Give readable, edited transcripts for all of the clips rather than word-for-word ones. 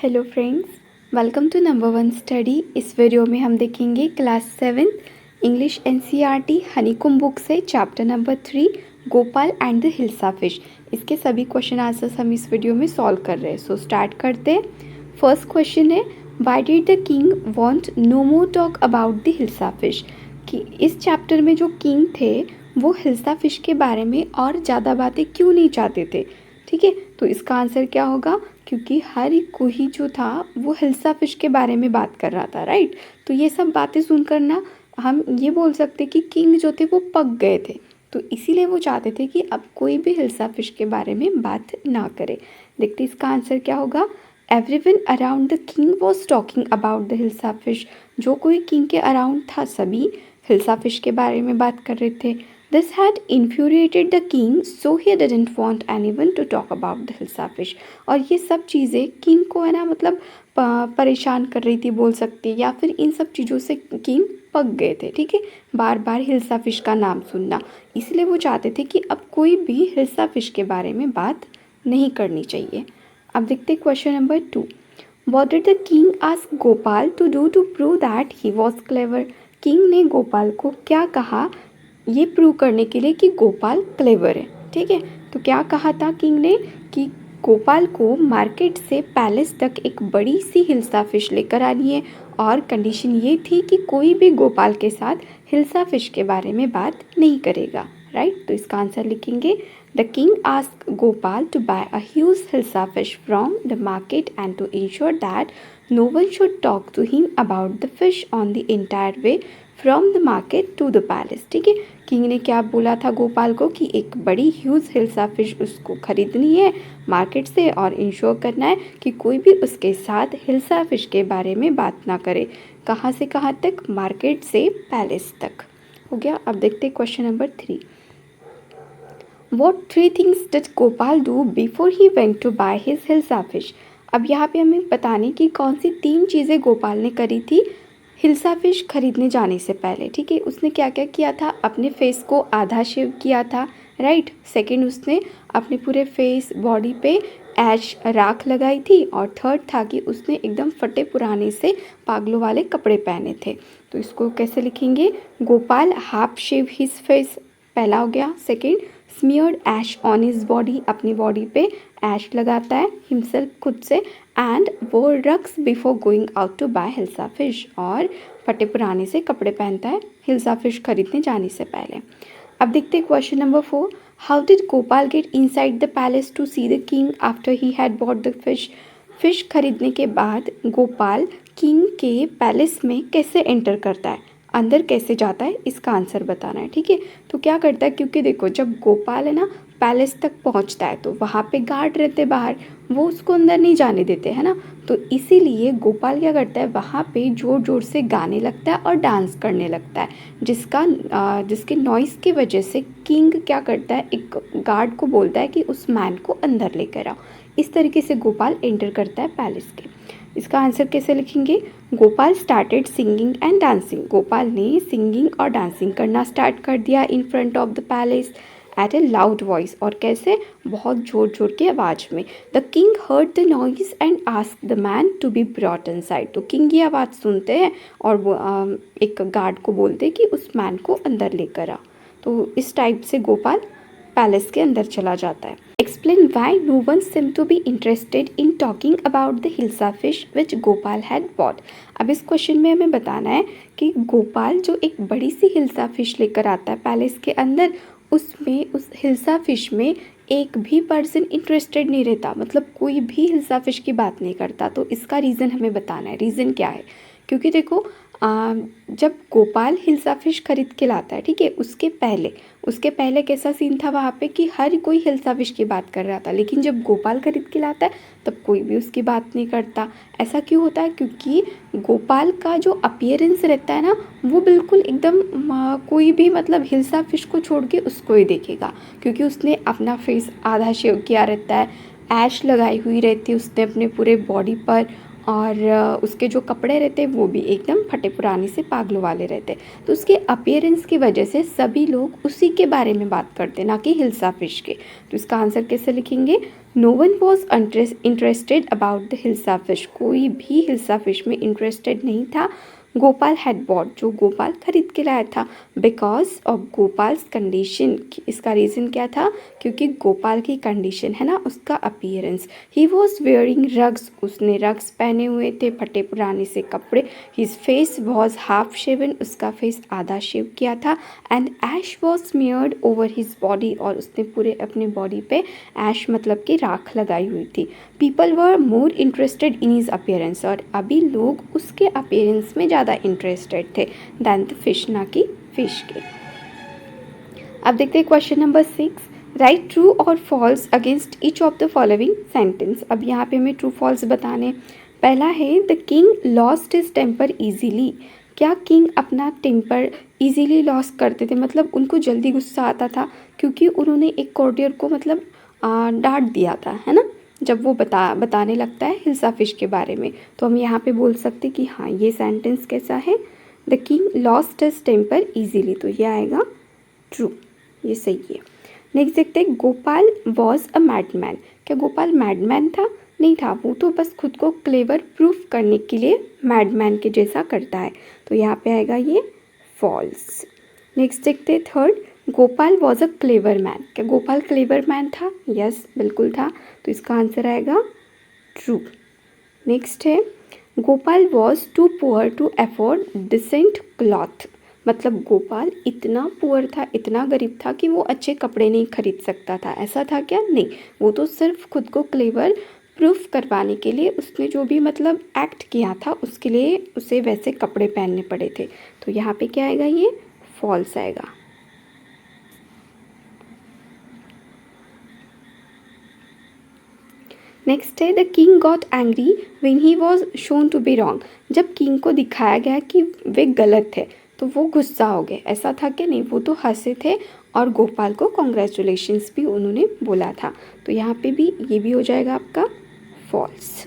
Hello friends, welcome to number one study. इस video में हम देखेंगे class 7 English NCERT Honeycomb book से chapter number 3 Gopal and the hilsa fish. इसके सभी क्वेश्चन आंसर्स हम इस वीडियो में सॉल्व कर रहे हैं। सो स्टार्ट करते हैं। फर्स्ट क्वेश्चन है, why did the king want no more talk about the hilsa fish. कि इस चैप्टर में जो किंग थे वो हिल्सा फिश के बारे में और ज़्यादा बातें क्यों नहीं चाहते थे। ठीक है, तो इसका आंसर क्या होगा, क्योंकि हर एक कोई जो था वो हिल्सा फिश के बारे में बात कर रहा था, राइट। तो ये सब बातें सुनकर ना हम ये बोल सकते कि किंग जो थे वो पक गए थे। तो इसीलिए वो चाहते थे कि अब कोई भी हिल्सा फिश के बारे में बात ना करे। देखते इसका आंसर क्या होगा। Everyone around the king was talking about the hilsa fish. जो कोई किंग के अराउंड था सभी हिल्सा फिश के बारे में बात कर रहे थे। This had infuriated the king, so he didn't want anyone to talk about the hilsa fish. और ये सब चीज़ें किंग को है ना, मतलब परेशान कर रही थी बोल सकते हैं, या फिर इन सब चीज़ों से किंग पक गए थे। ठीक है, बार बार हिल्सा फिश का नाम सुनना, इसलिए वो चाहते थे कि अब कोई भी हिल्सा फिश के बारे में बात नहीं करनी चाहिए। अब देखते question number 2। What did the king ask Gopal to do to prove that he was clever? King ने गोपाल को क्या कहा ये प्रूव करने के लिए कि गोपाल क्लेवर है। ठीक है, तो क्या कहा था किंग ने कि गोपाल को मार्केट से पैलेस तक एक बड़ी सी हिल्सा फिश लेकर आनी है, और कंडीशन ये थी कि कोई भी गोपाल के साथ हिल्सा फिश के बारे में बात नहीं करेगा, राइट। तो इसका आंसर लिखेंगे, the king ask Gopal to buy a huge hilsa fish from the market and to ensure that no one should talk to him about the fish on the entire way from the market to the palace. ठीक है, king ने क्या बोला था गोपाल को कि एक बड़ी ह्यूज हिल्सा फिश उसको खरीदनी है मार्केट से, और इंश्योर करना है कि कोई भी उसके साथ हिल्सा फिश के बारे में बात ना करे। कहाँ से कहाँ तक, मार्केट से पैलेस तक। हो गया। अब देखते question number 3। What 3 things did Gopal do before he went to buy his hilsa fish. अब यहाँ पे हमें बताने की कौन सी 3 चीज़ें गोपाल ने करी थी हिल्सा फिश खरीदने जाने से पहले। ठीक है, उसने क्या क्या किया था, अपने फेस को आधा शेव किया था, राइट। सेकंड, उसने अपने पूरे फेस बॉडी पे ऐश राख लगाई थी, और थर्ड था कि उसने एकदम फटे पुराने से पागलों वाले कपड़े पहने थे। तो इसको कैसे लिखेंगे, Gopal half shave his face, पहला हो गया। Second, smeared ash on his body, अपनी बॉडी पे ऐश लगाता है हिमसेल्फ खुद से, and wore rags before going out to buy hilsa fish, और फटे पुराने से कपड़े पहनता है हिल्सा फिश खरीदने जाने से पहले। अब देखते हैं question number 4। How did Gopal get inside the palace to see the king after he had bought the fish. Fish खरीदने के बाद गोपाल किंग के पैलेस में कैसे एंटर करता है, अंदर कैसे जाता है, इसका आंसर बताना है। ठीक है, तो क्या करता है, क्योंकि देखो जब गोपाल है ना पैलेस तक पहुंचता है तो वहाँ पे गार्ड रहते बाहर, वो उसको अंदर नहीं जाने देते है ना। तो इसीलिए गोपाल क्या करता है, वहाँ पे जोर जोर से गाने लगता है और डांस करने लगता है, जिसके नॉइस की वजह से किंग क्या करता है, एक गार्ड को बोलता है कि उस मैन को अंदर लेकर आओ। इस तरीके से गोपाल एंटर करता है पैलेस के। इसका आंसर कैसे लिखेंगे, Gopal started singing and dancing. Gopal ने सिंगिंग और डांसिंग करना स्टार्ट कर दिया in front of the palace at a loud voice, और कैसे, बहुत जोर जोर की आवाज़ में। The king heard the noise and ask the man to be brought inside. तो किंग ये आवाज़ सुनते हैं और वो एक गार्ड को बोलते हैं कि उस मैन को अंदर लेकर आ। तो इस टाइप से गोपाल पैलेस के अंदर चला जाता है। Explain why no one seem to be interested in talking about the hilsa fish which Gopal had bought. अब इस क्वेश्चन में हमें बताना है कि गोपाल जो एक बड़ी सी हिल्सा फिश लेकर आता है पैलेस के अंदर, उसमें उस हिल्सा फिश में एक भी पर्सन इंटरेस्टेड नहीं रहता, मतलब कोई भी हिल्सा फिश की बात नहीं करता। तो इसका रीज़न हमें बताना है। रीज़न क्या है, क्योंकि देखो जब गोपाल हिल्सा फिश खरीद के लाता है, ठीक है, उसके पहले कैसा सीन था वहाँ पे कि हर कोई हिल्सा फिश की बात कर रहा था, लेकिन जब गोपाल खरीद के लाता है तब कोई भी उसकी बात नहीं करता। ऐसा क्यों होता है, क्योंकि गोपाल का जो अपीयरेंस रहता है ना वो बिल्कुल एकदम कोई भी मतलब हिल्सा फिश को छोड़ के उसको ही देखेगा, क्योंकि उसने अपना फेस आधा शेव किया रहता है, ऐश लगाई हुई रहती है उसने अपने पूरे बॉडी पर, और उसके जो कपड़े रहते वो भी एकदम फटे पुराने से पागलों वाले रहते। तो उसके अपीयरेंस की वजह से सभी लोग उसी के बारे में बात करते, ना कि हिल्सा फिश के। तो इसका आंसर कैसे लिखेंगे? No one was interested about the hilsa fish. कोई भी हिल्सा फिश में इंटरेस्टेड नहीं था। गोपाल हैड बॉट, जो गोपाल खरीद के लाया था, बिकॉज ऑफ गोपाल्स कंडीशन। इसका रीज़न क्या था? क्योंकि गोपाल की कंडीशन है ना, उसका appearance. He was wearing rags, उसने रग्स पहने हुए थे, फटे पुराने से कपड़े। His face was half shaven, उसका फेस आधा शेव किया था। And ash was smeared over his body, और उसने पूरे अपने बॉडी पे ऐश मतलब कि राख लगाई हुई थी। People were more interested in his appearance, और अभी लोग उसके अपीयरेंस में ज़्यादा इंटरेस्टेड थे दैन द फिश, ना कि फिश के। अब देखते हैं क्वेश्चन नंबर 6। राइट ट्रू और false against each of the following sentence. अब यहाँ पे हमें ट्रू फॉल्स बताने। पहला है the king lost his temper easily. क्या किंग अपना टेम्पर ईजीली लॉस करते थे? मतलब उनको जल्दी गुस्सा आता था क्योंकि उन्होंने एक कोर्टियर को मतलब डांट दिया था, है ना, जब वो बताने लगता है हिल्सा फिश के बारे में। तो हम यहाँ पे बोल सकते कि हाँ, ये सेंटेंस कैसा है? The king lost his temper easily, तो ये आएगा ट्रू, ये सही है। नेक्स्ट देखते हैं गोपाल वॉज अ मैडमैन। क्या गोपाल मैडमैन था? नहीं था, वो तो बस खुद को क्लेवर प्रूफ करने के लिए मैडमैन के जैसा करता है। तो यहाँ पे आएगा ये फॉल्स। नेक्स्ट देखते हैं third, Gopal was a clever man. क्या गोपाल क्लेवर मैन था? यस, बिल्कुल था। तो इसका आंसर आएगा ट्रू। नेक्स्ट है Gopal was too poor to afford decent cloth. मतलब गोपाल इतना पुअर था, इतना गरीब था कि वो अच्छे कपड़े नहीं खरीद सकता था। ऐसा था क्या? नहीं, वो तो सिर्फ खुद को क्लेवर प्रूफ करवाने के लिए उसने जो भी मतलब एक्ट किया था, उसके लिए उसे वैसे कपड़े पहनने पड़े थे। तो यहाँ पे क्या आएगा? ये फॉल्स आएगा। नेक्स्ट है the king got angry when he was shown to be wrong. जब किंग को दिखाया गया कि वे गलत थे तो वो गुस्सा हो गए। ऐसा था कि नहीं, वो तो हंसे थे और गोपाल को कॉन्ग्रेचुलेशंस भी उन्होंने बोला था। तो यहाँ पे भी ये भी हो जाएगा आपका फॉल्स।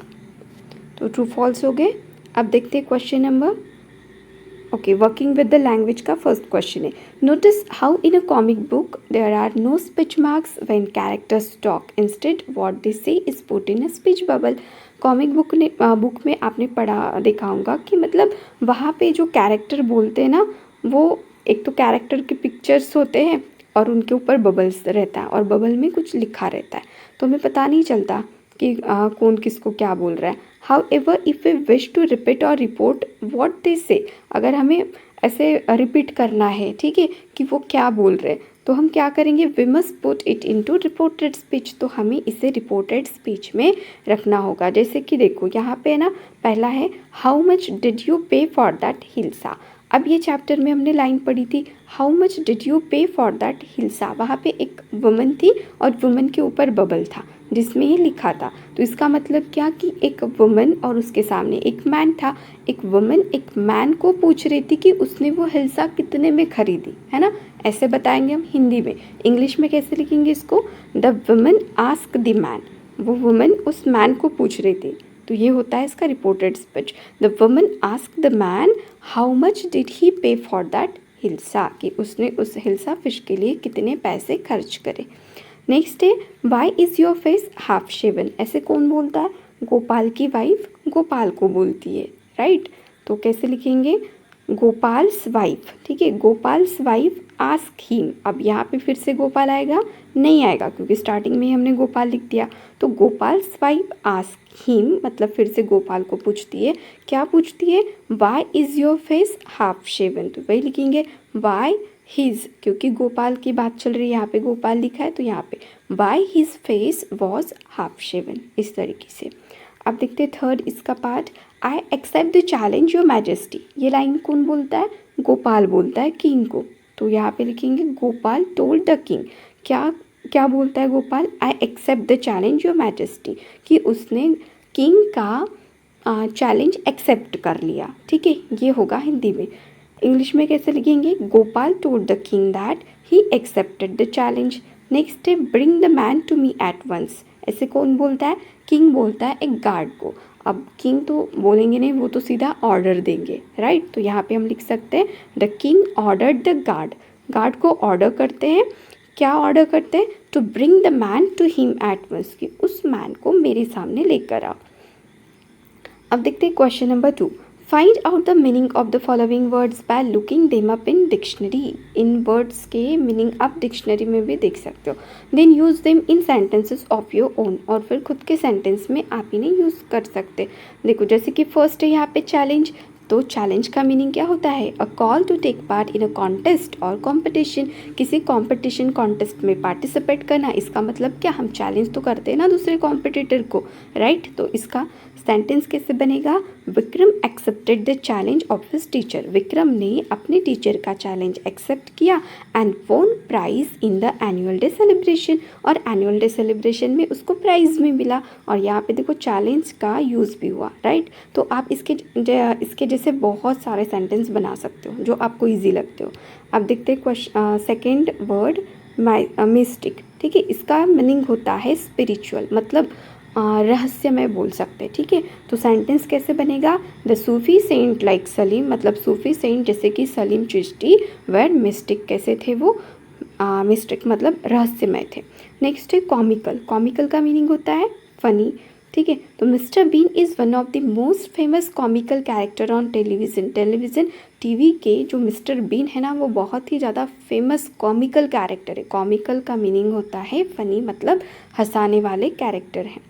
तो ट्रू फॉल्स हो गए। अब देखते हैं question number okay, working with the language का फर्स्ट क्वेश्चन है notice how in a comic book there are no speech marks when characters talk, instead what they say is put in a speech bubble. Comic book में आपने पढ़ा देखा होगा कि मतलब वहाँ पे जो कैरेक्टर बोलते हैं ना, वो एक तो कैरेक्टर के पिक्चर्स होते हैं और उनके ऊपर बबल्स रहता है और बबल में कुछ लिखा रहता है, तो हमें पता नहीं चलता कि कौन किसको क्या बोल रहा है। However if we wish to repeat और रिपोर्ट वॉट दे से, अगर हमें ऐसे रिपीट करना है, ठीक है, कि वो क्या बोल रहे हैं, तो हम क्या करेंगे? We must put it into reported speech. तो हमें इसे रिपोर्टेड स्पीच में रखना होगा। जैसे कि देखो यहाँ पे ना, पहला है हाउ मच डिड यू पे फॉर दैट हिल्सा। अब ये चैप्टर में हमने लाइन पढ़ी थी हाउ मच डिड यू पे फॉर दैट हिल्सा। वहाँ पे एक वुमन थी और वुमन के ऊपर बबल था जिसमें ये लिखा था। तो इसका मतलब क्या कि एक वुमन और उसके सामने एक मैन था। एक वुमन एक मैन को पूछ रही थी कि उसने वो हिल्सा कितने में खरीदी, है ना। ऐसे बताएंगे हम हिंदी में। इंग्लिश में कैसे लिखेंगे इसको? The woman ask the man. वो वुमन उस मैन को पूछ रही थी, तो ये होता है इसका reported speech. The woman ask the man how much did he पे फॉर दैट हिल्सा, कि उसने उस हिल्सा फिश के लिए कितने पैसे खर्च करे। नेक्स्ट है why is your face half shaven. ऐसे कौन बोलता है? गोपाल की वाइफ गोपाल को बोलती है, राइट। तो कैसे लिखेंगे? गोपाल्स वाइफ, ठीक है, गोपाल्स वाइफ आस्क हिम। अब यहाँ पे फिर से गोपाल आएगा? नहीं आएगा, क्योंकि स्टार्टिंग में ही हमने गोपाल लिख दिया। तो गोपाल्स वाइफ आस्क हिम मतलब फिर से गोपाल को पूछती है। क्या पूछती है? Why is your face half shaven. तो वही लिखेंगे वाई हिज, क्योंकि गोपाल की बात चल रही है, यहाँ पे गोपाल लिखा है तो यहाँ पे why his face was half shaven, इस तरीके से। अब देखते हैं थर्ड इसका part, I accept the challenge your majesty. ये लाइन कौन बोलता है? गोपाल बोलता है किंग को। तो यहाँ पे लिखेंगे गोपाल टोल्ड द किंग। क्या क्या बोलता है Gopal? I accept the challenge your majesty, कि उसने किंग का चैलेंज एक्सेप्ट कर लिया, ठीक है। ये होगा हिंदी में। इंग्लिश में कैसे लिखेंगे? Gopal told the king that he accepted the challenge. Next है bring the man to me at once. ऐसे कौन बोलता है? किंग बोलता है एक गार्ड को। अब किंग तो बोलेंगे नहीं, वो तो सीधा ऑर्डर देंगे, राइट। तो यहाँ पे हम लिख सकते हैं the king ordered the guard, guard को ऑर्डर करते हैं, क्या ऑर्डर करते हैं, to bring the man to him at once, कि उस मैन को मेरे सामने लेकर आओ। अब देखते हैं question number 2, find out the meaning of the following words by looking them up in dictionary. इन वर्ड्स के मीनिंग आप डिक्शनरी में भी देख सकते हो। Then use them in sentences of your own, और फिर खुद के सेंटेंस में आप इन्हें यूज़ कर सकते। देखो जैसे कि फर्स्ट है यहाँ पे चैलेंज, तो चैलेंज का मीनिंग क्या होता है, a call to take part in a contest और कॉम्पिटिशन, किसी कॉम्पिटिशन कॉन्टेस्ट में पार्टिसिपेट करना। इसका मतलब क्या, हम चैलेंज तो करते हैं ना दूसरे कॉम्पिटिटर को, राइट। तो इसका सेंटेंस कैसे बनेगा, Vikram accepted the challenge of his teacher, Vikram ने अपने टीचर का चैलेंज एक्सेप्ट किया and won prize in the annual day celebration, और एनुअल डे सेलिब्रेशन में उसको प्राइज भी मिला। और यहाँ पे देखो चैलेंज का यूज़ भी हुआ, राइट। तो आप इसके जैसे बहुत सारे सेंटेंस बना सकते हो जो आपको ईजी लगते हो। अब देखते हैं सेकेंड वर्ड मिस्टिक, ठीक है। इसका मीनिंग होता है स्पिरिचुअल, मतलब रहस्यमय बोल सकते हैं, ठीक है। तो सेंटेंस कैसे बनेगा, the Sufi saint like Salim, मतलब सूफी सेंट जैसे कि सलीम चिश्ती वेर मिस्टिक, कैसे थे वो, मिस्टिक मतलब रहस्यमय थे। नेक्स्ट है कॉमिकल, कॉमिकल का मीनिंग होता है फनी, ठीक है। तो mister Bean is one of the most famous comical character on television TV के जो मिस्टर बीन है ना, वो बहुत ही ज़्यादा फेमस कॉमिकल कैरेक्टर है। कॉमिकल का मीनिंग होता है फनी, मतलब हंसाने वाले कैरेक्टर हैं।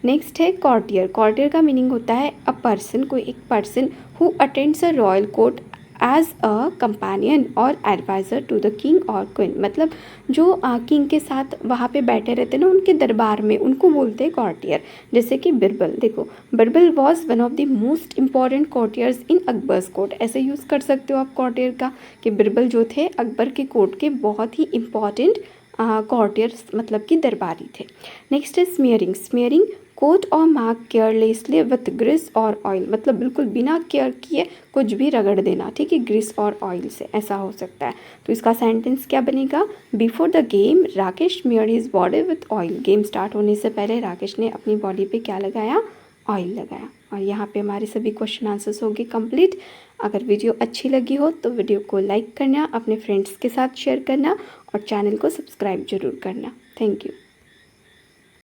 नेक्स्ट है कॉर्टियर, कॉर्टियर का मीनिंग होता है अ पर्सन, कोई एक person who attends a royal court as a companion और एडवाइज़र टू द किंग और क्वीन, मतलब जो किंग के साथ वहाँ पे बैठे रहते हैं ना उनके दरबार में, उनको बोलते हैं कॉर्टियर। जैसे कि बिरबल, देखो Birbal was one of the most important courtiers in Akbar's court, ऐसे यूज़ कर सकते हो आप कॉर्टियर का, कि बिरबल जो थे अकबर के कोर्ट के बहुत ही इम्पॉर्टेंट कॉर्टियर्स, मतलब कि दरबारी थे। नेक्स्ट है स्मियरिंग, स्मियरिंग कोट और मार्क केयरलेसली विथ ग्रीस और ऑयल, मतलब बिल्कुल बिना केयर किए कुछ भी रगड़ देना, ठीक है, ग्रीस और ऑयल से, ऐसा हो सकता है। तो इसका सेंटेंस क्या बनेगा, before the game Rakesh smeared his body with oil, game start होने से पहले राकेश ने अपनी बॉडी पे क्या लगाया, ऑयल लगाया। और यहाँ पे हमारे सभी क्वेश्चन आंसर्स होंगे कंप्लीट। अगर वीडियो अच्छी लगी हो तो वीडियो को लाइक करना, अपने फ्रेंड्स के साथ शेयर करना और चैनल को सब्सक्राइब जरूर करना। Thank you.